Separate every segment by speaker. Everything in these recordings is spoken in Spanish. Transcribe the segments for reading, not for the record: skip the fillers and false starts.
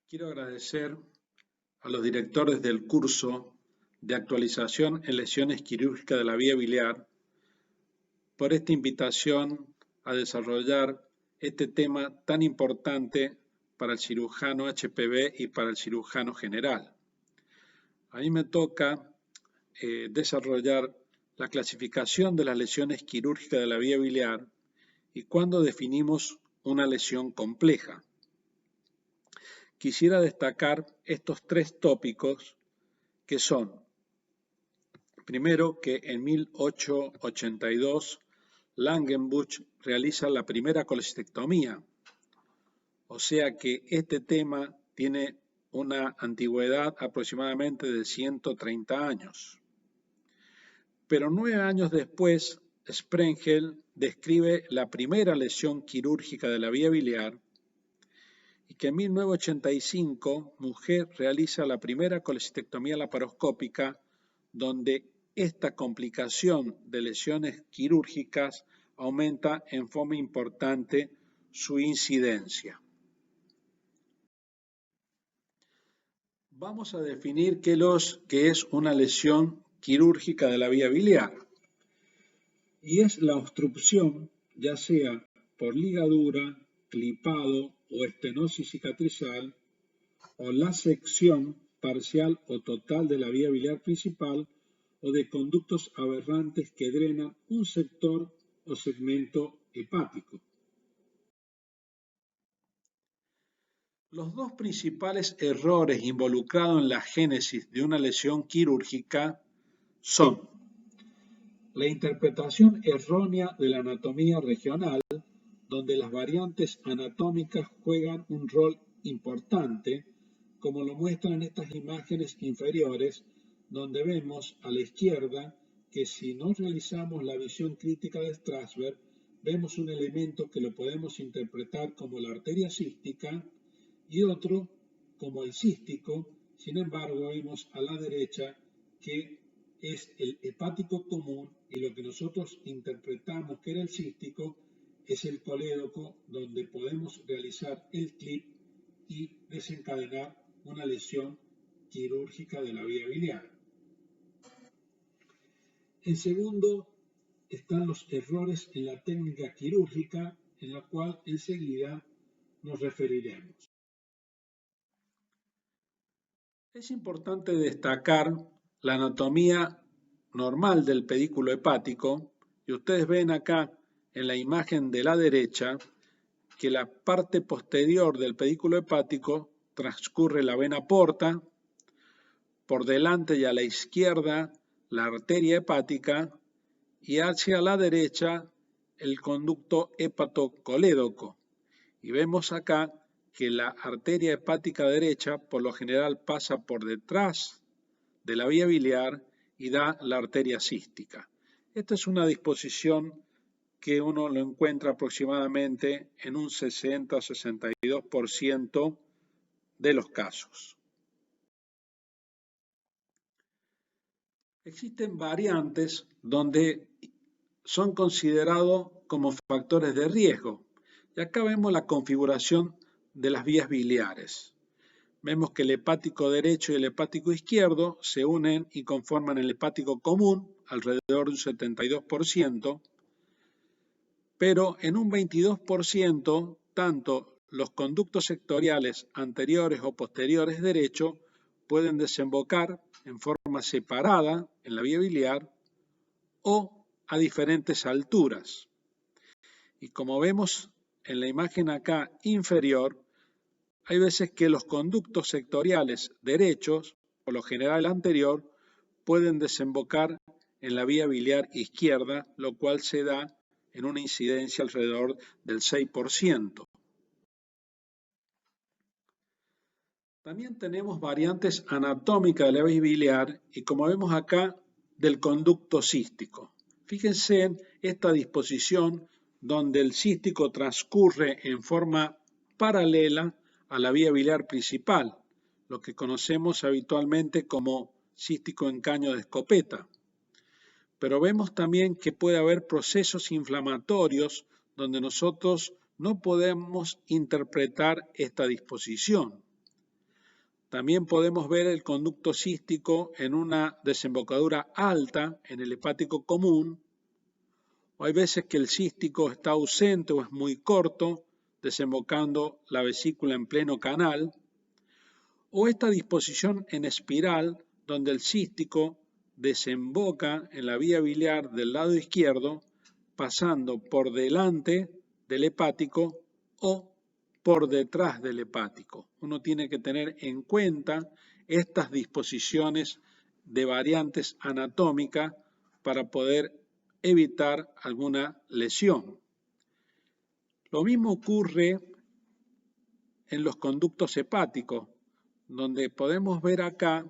Speaker 1: Quiero agradecer a los directores del curso de actualización en lesiones quirúrgicas de la vía biliar por esta invitación a desarrollar este tema tan importante para el cirujano HPB y para el cirujano general. A mí me toca desarrollar la clasificación de las lesiones quirúrgicas de la vía biliar y cuándo definimos una lesión compleja. Quisiera destacar estos tres tópicos que son, primero, que en 1882 Langenbusch realiza la primera colecistectomía, o sea que este tema tiene una antigüedad aproximadamente de 130 años. Pero 9 años después, Sprengel describe la primera lesión quirúrgica de la vía biliar y que en 1985 Mujer realiza la primera colecistectomía laparoscópica donde esta complicación de lesiones quirúrgicas aumenta en forma importante su incidencia. Vamos a definir qué es una lesión quirúrgica de la vía biliar. Y es la obstrucción, ya sea por ligadura, clipado o estenosis cicatrizal, o la sección parcial o total de la vía biliar principal o de conductos aberrantes que drenan un sector o segmento hepático. Los dos principales errores involucrados en la génesis de una lesión quirúrgica son la interpretación errónea de la anatomía regional, donde las variantes anatómicas juegan un rol importante, como lo muestran estas imágenes inferiores, donde vemos a la izquierda que si no realizamos la visión crítica de Strasberg, vemos un elemento que lo podemos interpretar como la arteria cística y otro como el cístico. Sin embargo, vemos a la derecha que es el hepático común y lo que nosotros interpretamos que era el cístico es el colédoco, donde podemos realizar el clip y desencadenar una lesión quirúrgica de la vía biliar. En segundo, están los errores en la técnica quirúrgica, en la cual enseguida nos referiremos. Es importante destacar la anatomía normal del pedículo hepático, y ustedes ven acá en la imagen de la derecha que la parte posterior del pedículo hepático transcurre la vena porta, por delante y a la izquierda la arteria hepática y hacia la derecha el conducto hepatocolédoco. Y vemos acá que la arteria hepática derecha por lo general pasa por detrás de la vía biliar y da la arteria cística. Esta es una disposición que uno lo encuentra aproximadamente en un 60-62% de los casos. Existen variantes donde son considerados como factores de riesgo. Y acá vemos la configuración de las vías biliares. Vemos que el hepático derecho y el hepático izquierdo se unen y conforman el hepático común, alrededor de un 72%, pero en un 22%, tanto los conductos sectoriales anteriores o posteriores derecho pueden desembocar en forma separada en la vía biliar o a diferentes alturas. Y como vemos en la imagen acá inferior, hay veces que los conductos sectoriales derechos, por lo general anterior, pueden desembocar en la vía biliar izquierda, lo cual se da en una incidencia alrededor del 6%. También tenemos variantes anatómicas de la vía biliar y como vemos acá, del conducto cístico. Fíjense en esta disposición donde el cístico transcurre en forma paralela a la vía biliar principal, lo que conocemos habitualmente como cístico en caño de escopeta. Pero vemos también que puede haber procesos inflamatorios donde nosotros no podemos interpretar esta disposición. También podemos ver el conducto cístico en una desembocadura alta en el hepático común, o hay veces que el cístico está ausente o es muy corto, desembocando la vesícula en pleno canal, o esta disposición en espiral donde el cístico desemboca en la vía biliar del lado izquierdo, pasando por delante del hepático o por detrás del hepático. Uno tiene que tener en cuenta estas disposiciones de variantes anatómicas para poder evitar alguna lesión. Lo mismo ocurre en los conductos hepáticos, donde podemos ver acá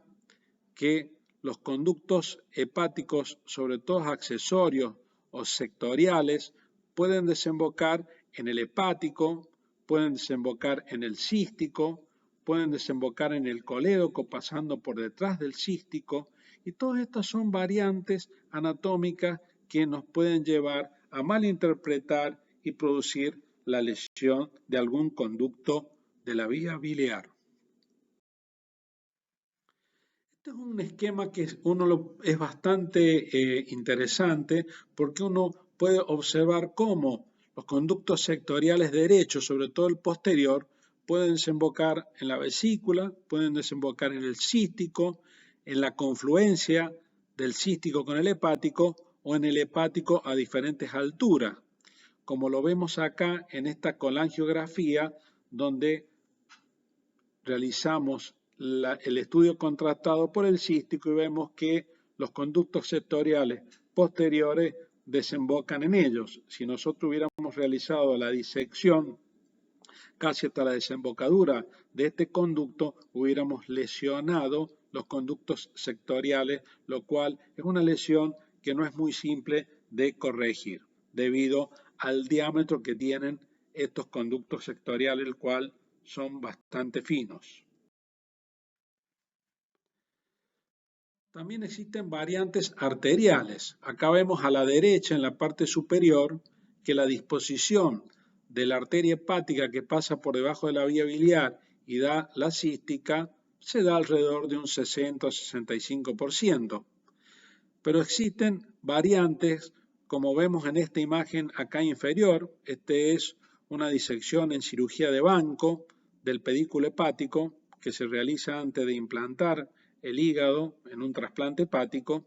Speaker 1: que los conductos hepáticos, sobre todo accesorios o sectoriales, pueden desembocar en el hepático, pueden desembocar en el cístico, pueden desembocar en el colédoco pasando por detrás del cístico, y todas estas son variantes anatómicas que nos pueden llevar a malinterpretar y producir la lesión de algún conducto de la vía biliar. Este es un esquema que es bastante interesante porque uno puede observar cómo los conductos sectoriales derechos, sobre todo el posterior, pueden desembocar en la vesícula, pueden desembocar en el cístico, en la confluencia del cístico con el hepático o en el hepático a diferentes alturas, como lo vemos acá en esta colangiografía donde realizamos el estudio contrastado por el cístico y vemos que los conductos sectoriales posteriores desembocan en ellos. Si nosotros hubiéramos realizado la disección casi hasta la desembocadura de este conducto, hubiéramos lesionado los conductos sectoriales, lo cual es una lesión que no es muy simple de corregir, debido al diámetro que tienen estos conductos sectoriales, el cual son bastante finos. También existen variantes arteriales. Acá vemos a la derecha, en la parte superior, que la disposición de la arteria hepática que pasa por debajo de la vía biliar y da la cística se da alrededor de un 60 o 65%. Pero existen variantes, como vemos en esta imagen acá inferior. Este es una disección en cirugía de banco del pedículo hepático que se realiza antes de implantar el hígado en un trasplante hepático.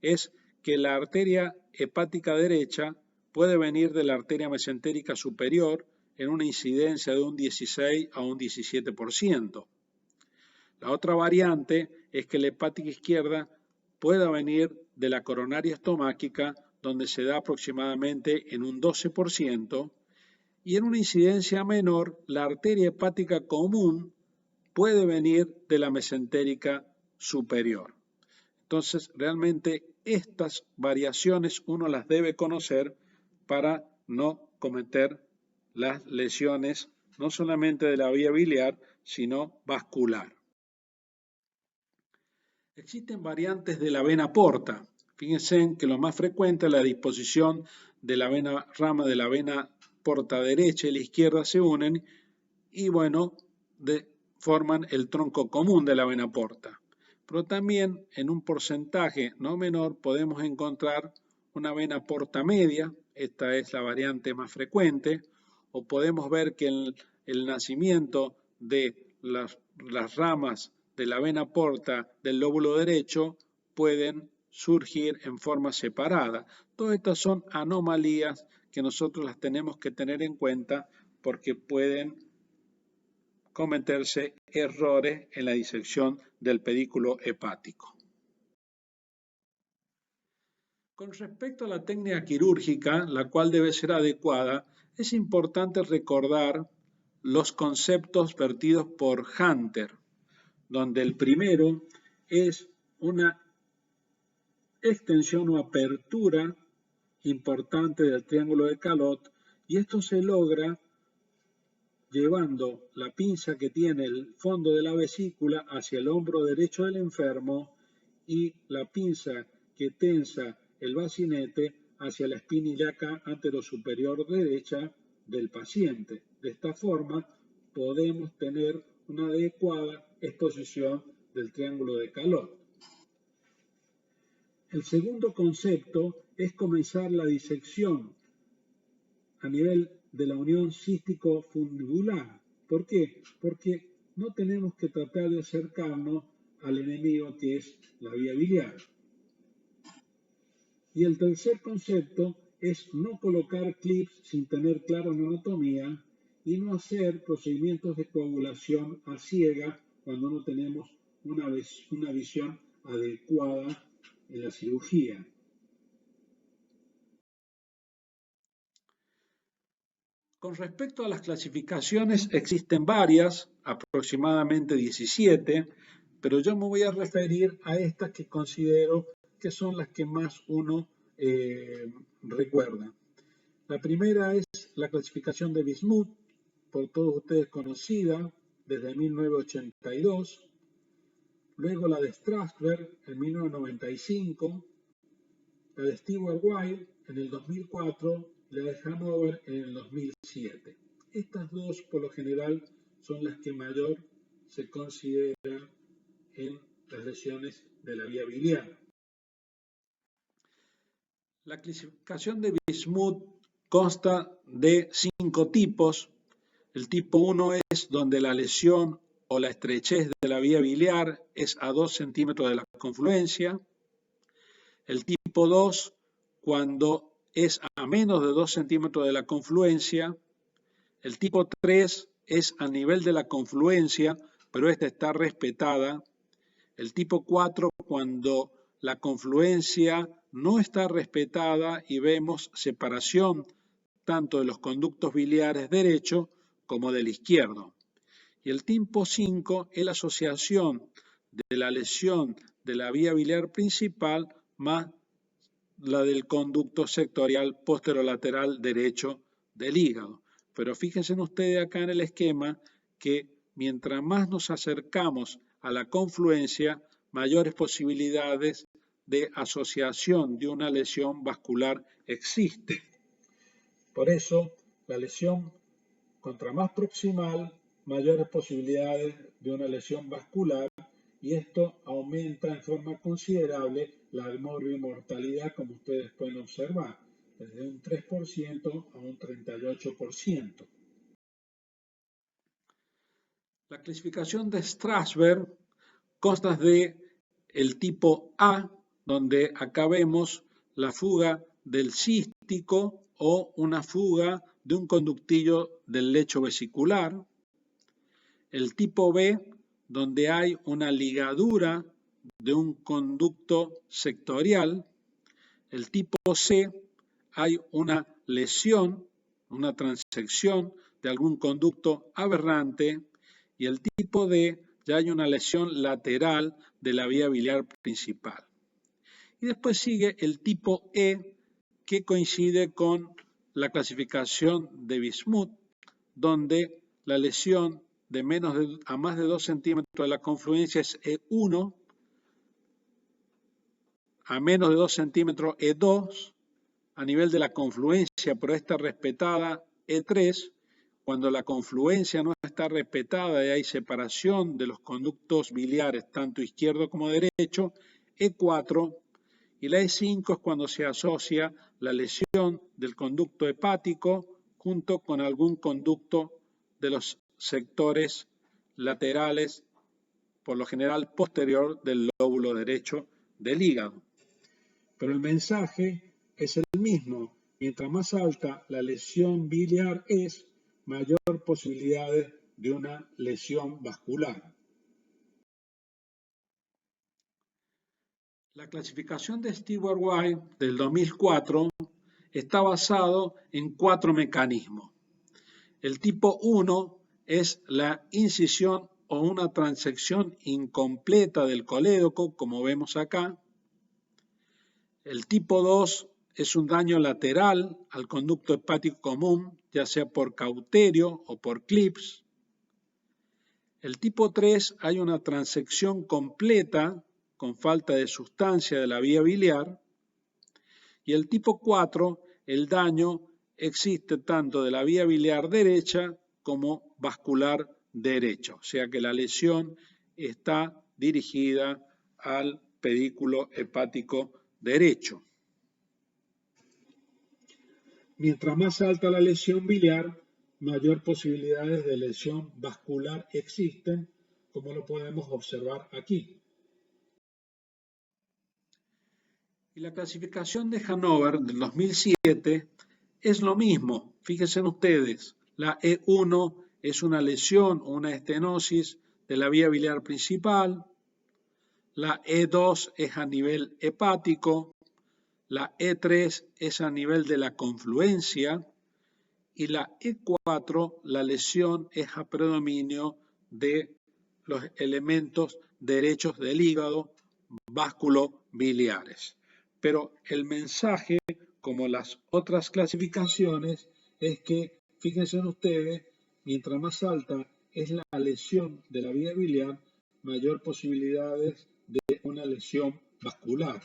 Speaker 1: Es que la arteria hepática derecha puede venir de la arteria mesentérica superior en una incidencia de un 16 a un 17%. La otra variante es que la hepática izquierda pueda venir de la coronaria estomáquica, donde se da aproximadamente en un 12%, y en una incidencia menor, la arteria hepática común puede venir de la mesentérica superior. Entonces, realmente estas variaciones uno las debe conocer para no cometer las lesiones no solamente de la vía biliar, sino vascular. Existen variantes de la vena porta. Fíjense que lo más frecuente es la disposición de la vena rama de la vena porta derecha y la izquierda se unen y bueno, forman el tronco común de la vena porta. Pero también en un porcentaje no menor podemos encontrar una vena porta media, esta es la variante más frecuente, o podemos ver que el nacimiento de las ramas de la vena porta del lóbulo derecho pueden surgir en forma separada. Todas estas son anomalías que nosotros las tenemos que tener en cuenta porque pueden cometerse errores en la disección del pedículo hepático. Con respecto a la técnica quirúrgica, la cual debe ser adecuada, es importante recordar los conceptos vertidos por Hunter, donde el primero es una extensión o apertura importante del triángulo de Calot, y esto se logra llevando la pinza que tiene el fondo de la vesícula hacia el hombro derecho del enfermo y la pinza que tensa el bacinete hacia la espina ilíaca anterosuperior derecha del paciente. De esta forma podemos tener una adecuada exposición del triángulo de calor. El segundo concepto es comenzar la disección a nivel de la unión cístico-fundibular. ¿Por qué? Porque no tenemos que tratar de acercarnos al enemigo que es la vía biliar. Y el tercer concepto es no colocar clips sin tener claro la anatomía y no hacer procedimientos de coagulación a ciega cuando no tenemos una visión adecuada en la cirugía. Con respecto a las clasificaciones, existen varias, aproximadamente 17, pero yo me voy a referir a estas que considero que son las que más uno recuerda. La primera es la clasificación de Bismuth, por todos ustedes conocida, desde 1982. Luego la de Strasberg en 1995, la de Stewart Wild en el 2004, la de Hanover en el 2007. Estas dos, por lo general, son las que mayor se consideran en las lesiones de la vía biliar. La clasificación de Bismuth consta de 5 tipos. El tipo 1 es donde la lesión o la estrechez de la vía biliar es a 2 centímetros de la confluencia. El tipo 2, cuando es a menos de 2 centímetros de la confluencia. El tipo 3 es a nivel de la confluencia, pero esta está respetada. El tipo 4, cuando la confluencia no está respetada y vemos separación tanto de los conductos biliares derecho como del izquierdo. Y el tipo 5 es la asociación de la lesión de la vía biliar principal más la del conducto sectorial posterolateral derecho del hígado. Pero fíjense ustedes acá en el esquema que mientras más nos acercamos a la confluencia, mayores posibilidades de asociación de una lesión vascular existe. Por eso, la lesión contra más proximal, mayores posibilidades de una lesión vascular, y esto aumenta en forma considerable la morbimortalidad, como ustedes pueden observar, desde un 3% a un 38%. La clasificación de Strasberg consta de el tipo A, donde acá vemos la fuga del cístico o una fuga de un conductillo del lecho vesicular. El tipo B, donde hay una ligadura de un conducto sectorial. El tipo C, hay una lesión, una transección de algún conducto aberrante. Y el tipo D, ya hay una lesión lateral de la vía biliar principal. Y después sigue el tipo E, que coincide con la clasificación de Bismuth, donde la lesión de a más de 2 centímetros de la confluencia es E1, a menos de 2 centímetros E2, a nivel de la confluencia, pero está respetada, E3, cuando la confluencia no está respetada y hay separación de los conductos biliares, tanto izquierdo como derecho, E4, y la E5 es cuando se asocia la lesión del conducto hepático junto con algún conducto de los sectores laterales, por lo general posterior del lóbulo derecho del hígado. Pero el mensaje es el mismo. Mientras más alta la lesión biliar es, mayor posibilidades de una lesión vascular. La clasificación de Stewart Wild del 2004 está basado en 4 mecanismos. El tipo 1 es la incisión o una transección incompleta del colédoco, como vemos acá. El tipo 2 es un daño lateral al conducto hepático común, ya sea por cauterio o por clips. El tipo 3 hay una transección completa con falta de sustancia de la vía biliar. Y el tipo 4, el daño existe tanto de la vía biliar derecha como vascular derecha, o sea que la lesión está dirigida al pedículo hepático derecho. Mientras más alta la lesión biliar, mayor posibilidades de lesión vascular existen, como lo podemos observar aquí. Y la clasificación de Hannover del 2007 es lo mismo. Fíjense ustedes, la E1 es una lesión o una estenosis de la vía biliar principal, la E2 es a nivel hepático, la E3 es a nivel de la confluencia y la E4, la lesión es a predominio de los elementos derechos del hígado, vasculobiliares. Pero el mensaje, como las otras clasificaciones, es que, fíjense ustedes, mientras más alta es la lesión de la vía biliar, mayor posibilidades de una lesión vascular.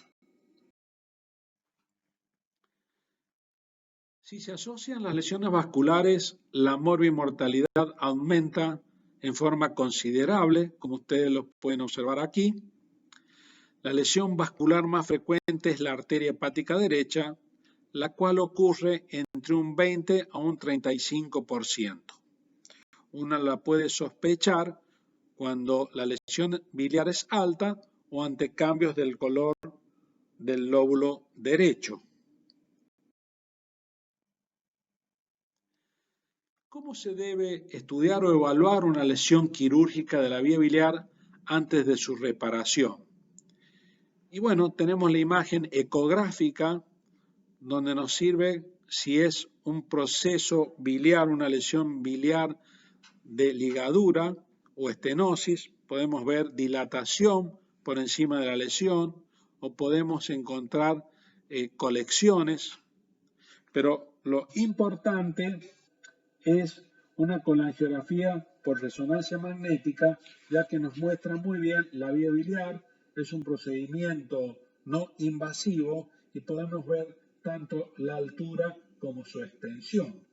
Speaker 1: Si se asocian las lesiones vasculares, la morbimortalidad aumenta en forma considerable, como ustedes lo pueden observar aquí. La lesión vascular más frecuente es la arteria hepática derecha, la cual ocurre entre un 20 a un 35%. Una la puede sospechar cuando la lesión biliar es alta o ante cambios del color del lóbulo derecho. ¿Cómo se debe estudiar o evaluar una lesión quirúrgica de la vía biliar antes de su reparación? Y bueno, tenemos la imagen ecográfica donde nos sirve si es un proceso biliar, una lesión biliar de ligadura o estenosis. Podemos ver dilatación por encima de la lesión o podemos encontrar colecciones. Pero lo importante es una colangiografía por resonancia magnética, ya que nos muestra muy bien la vía biliar. Es un procedimiento no invasivo y podemos ver tanto la altura como su extensión.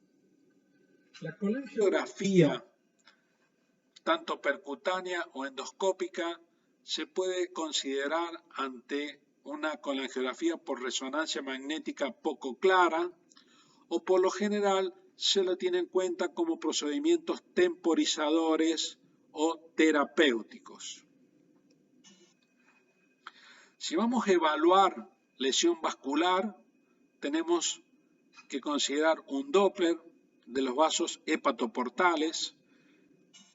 Speaker 1: La colangiografía, tanto percutánea o endoscópica, se puede considerar ante una colangiografía por resonancia magnética poco clara o por lo general se lo tiene en cuenta como procedimientos temporizadores o terapéuticos. Si vamos a evaluar lesión vascular, tenemos que considerar un Doppler de los vasos hepatoportales,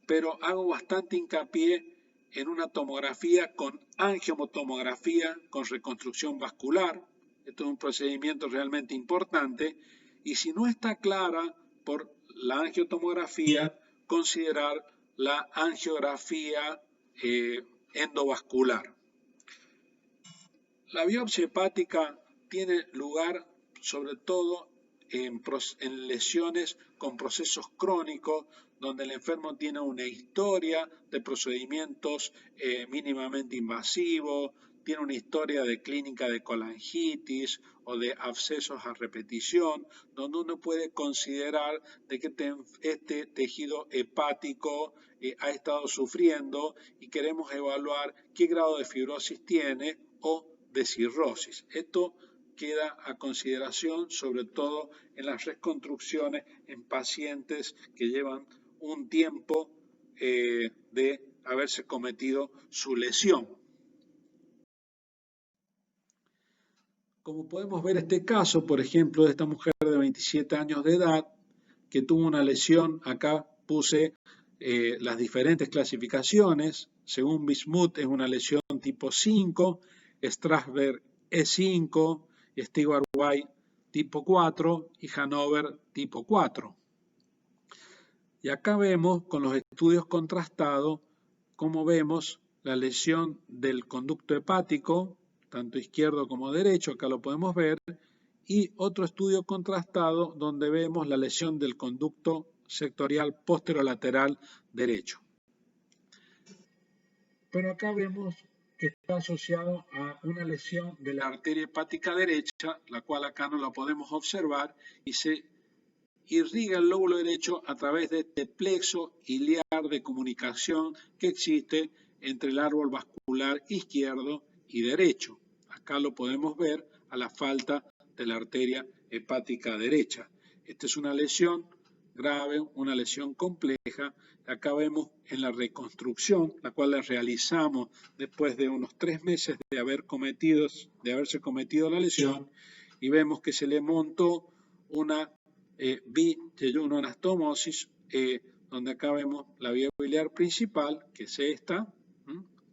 Speaker 1: pero hago bastante hincapié en una tomografía con angiotomografía con reconstrucción vascular. Esto es un procedimiento realmente importante. Y si no está clara por la angiotomografía, considerar la angiografía endovascular. La biopsia hepática tiene lugar sobre todo en lesiones con procesos crónicos, donde el enfermo tiene una historia de procedimientos mínimamente invasivos, tiene una historia de clínica de colangitis o de abscesos a repetición, donde uno puede considerar de que este tejido hepático ha estado sufriendo y queremos evaluar qué grado de fibrosis tiene o de cirrosis. Esto queda a consideración sobre todo en las reconstrucciones en pacientes que llevan un tiempo de haberse cometido su lesión. Como podemos ver este caso, por ejemplo, de esta mujer de 27 años de edad que tuvo una lesión, acá puse las diferentes clasificaciones, según Bismuth es una lesión tipo 5, Strasberg E5, Stewart-White tipo 4 y Hannover tipo 4. Y acá vemos con los estudios contrastados cómo vemos la lesión del conducto hepático, tanto izquierdo como derecho, acá lo podemos ver, y otro estudio contrastado donde vemos la lesión del conducto sectorial posterolateral derecho. Pero acá vemos que está asociado a una lesión de la arteria hepática derecha, la cual acá no la podemos observar, y se irriga el lóbulo derecho a través de este plexo iliar de comunicación que existe entre el árbol vascular izquierdo y derecho. Acá lo podemos ver a la falta de la arteria hepática derecha. Esta es una lesión grave, una lesión compleja. Acá vemos en la reconstrucción, la cual la realizamos después de unos 3 meses de haberse cometido la lesión, y vemos que se le montó una biyeyunoanastomosis, donde acá vemos la vía biliar principal, que es esta,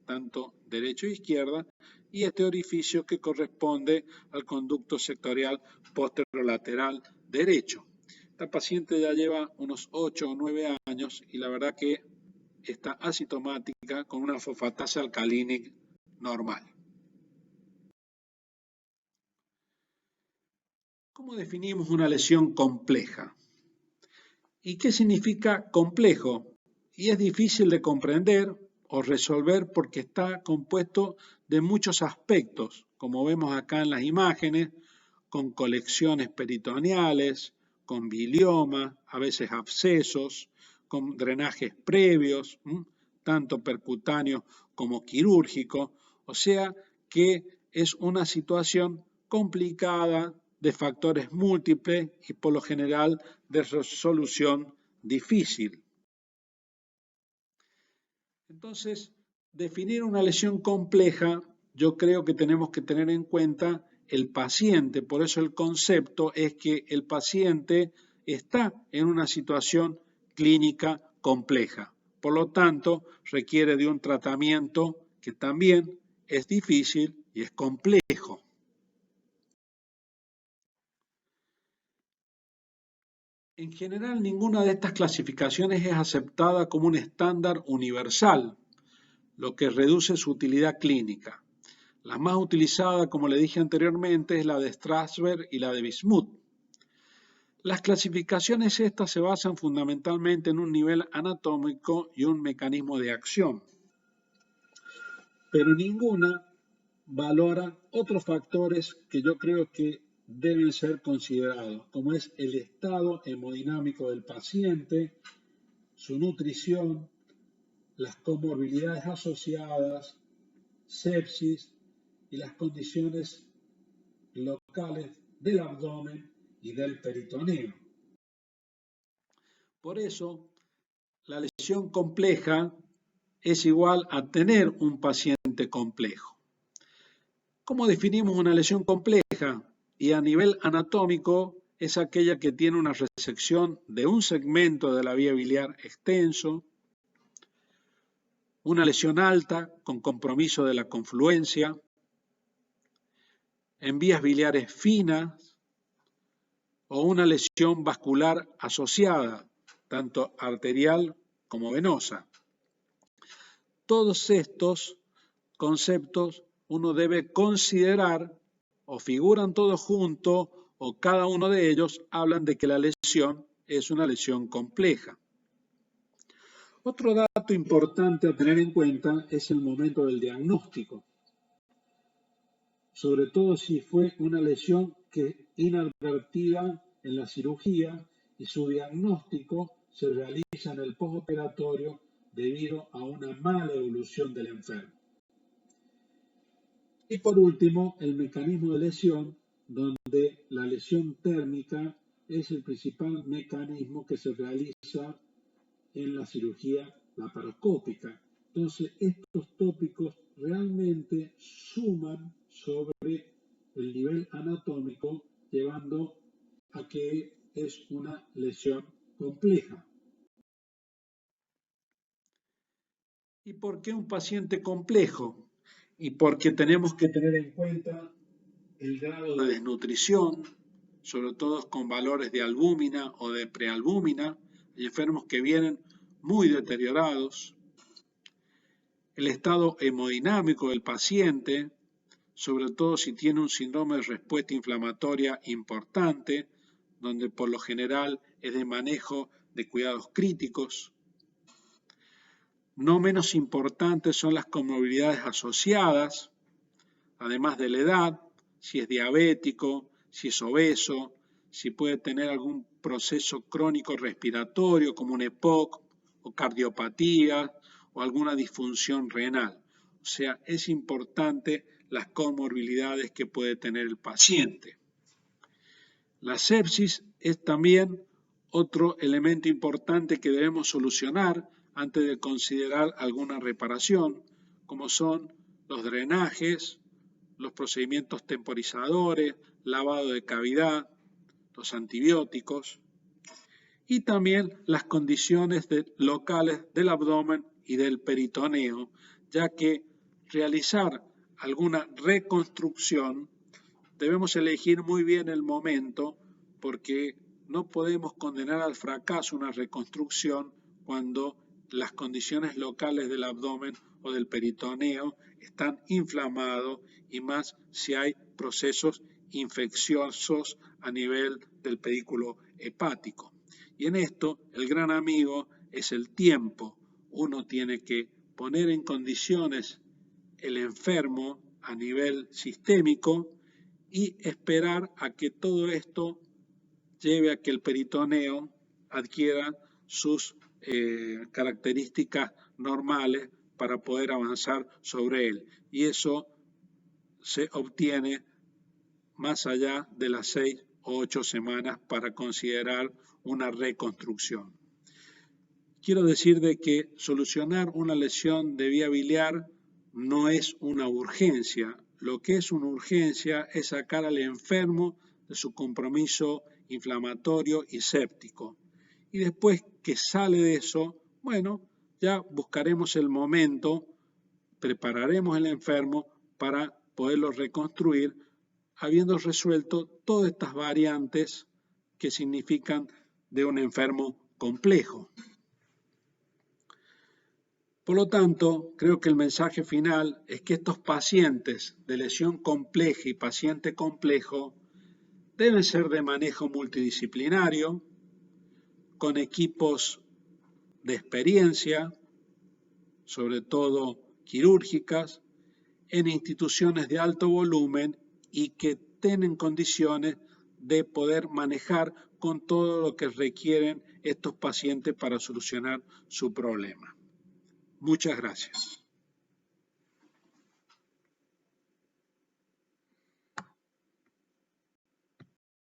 Speaker 1: tanto derecha e izquierda, y este orificio que corresponde al conducto sectorial posterolateral derecho. Esta paciente ya lleva unos 8 o 9 años y la verdad que está asintomática con una fosfatasa alcalínica normal. ¿Cómo definimos una lesión compleja? ¿Y qué significa complejo? Y es difícil de comprender o resolver porque está compuesto de muchos aspectos, como vemos acá en las imágenes, con colecciones peritoneales, con bilioma, a veces abscesos, con drenajes previos, tanto percutáneos como quirúrgicos, o sea que es una situación complicada de factores múltiples y por lo general de resolución difícil. Entonces, definir una lesión compleja, yo creo que tenemos que tener en cuenta el paciente, por eso el concepto es que el paciente está en una situación clínica compleja, por lo tanto requiere de un tratamiento que también es difícil y es complejo. En general, ninguna de estas clasificaciones es aceptada como un estándar universal, lo que reduce su utilidad clínica. La más utilizada, como le dije anteriormente, es la de Strasberg y la de Bismuth. Las clasificaciones estas se basan fundamentalmente en un nivel anatómico y un mecanismo de acción, pero ninguna valora otros factores que yo creo que deben ser considerados, como es el estado hemodinámico del paciente, su nutrición, las comorbilidades asociadas, sepsis y las condiciones locales del abdomen y del peritoneo. Por eso, la lesión compleja es igual a tener un paciente complejo. ¿Cómo definimos una lesión compleja? Y a nivel anatómico es aquella que tiene una resección de un segmento de la vía biliar extenso, una lesión alta con compromiso de la confluencia, en vías biliares finas o una lesión vascular asociada, tanto arterial como venosa. Todos estos conceptos uno debe considerar o figuran todos juntos o cada uno de ellos hablan de que la lesión es una lesión compleja. Otro dato importante a tener en cuenta es el momento del diagnóstico, sobre todo si fue una lesión que inadvertida en la cirugía y su diagnóstico se realiza en el postoperatorio debido a una mala evolución del enfermo. Y por último, el mecanismo de lesión, donde la lesión térmica es el principal mecanismo que se realiza en la cirugía laparoscópica. Entonces, estos tópicos realmente suman sobre el nivel anatómico, llevando a que es una lesión compleja. ¿Y por qué un paciente complejo? Y porque tenemos que tener en cuenta el grado de desnutrición, sobre todo con valores de albúmina o de prealbúmina. Hay enfermos que vienen muy deteriorados. El estado hemodinámico del paciente, sobre todo si tiene un síndrome de respuesta inflamatoria importante, donde por lo general es de manejo de cuidados críticos. No menos importantes son las comorbilidades asociadas, además de la edad, si es diabético, si es obeso, si puede tener algún proceso crónico respiratorio como un EPOC o cardiopatía o alguna disfunción renal. O sea, es importante las comorbilidades que puede tener el paciente. La sepsis es también otro elemento importante que debemos solucionar antes de considerar alguna reparación, como son los drenajes, los procedimientos temporizadores, lavado de cavidad, los antibióticos y también las condiciones locales del abdomen y del peritoneo, ya que realizar alguna reconstrucción debemos elegir muy bien el momento porque no podemos condenar al fracaso una reconstrucción cuando las condiciones locales del abdomen o del peritoneo están inflamados y más si hay procesos infecciosos a nivel del pedículo hepático. Y en esto el gran amigo es el tiempo. Uno tiene que poner en condiciones el enfermo a nivel sistémico y esperar a que todo esto lleve a que el peritoneo adquiera sus características normales para poder avanzar sobre él. Y eso se obtiene más allá de las 6 o 8 semanas para considerar una reconstrucción. Quiero decir de que solucionar una lesión de vía biliar no es una urgencia. Lo que es una urgencia es sacar al enfermo de su compromiso inflamatorio y séptico. Y después que sale de eso, bueno, ya buscaremos el momento, prepararemos el enfermo para poderlo reconstruir, habiendo resuelto todas estas variantes que significan de un enfermo complejo. Por lo tanto, creo que el mensaje final es que estos pacientes de lesión compleja y paciente complejo deben ser de manejo multidisciplinario, con equipos de experiencia, sobre todo quirúrgicas, en instituciones de alto volumen y que estén en condiciones de poder manejar con todo lo que requieren estos pacientes para solucionar su problema. Muchas gracias.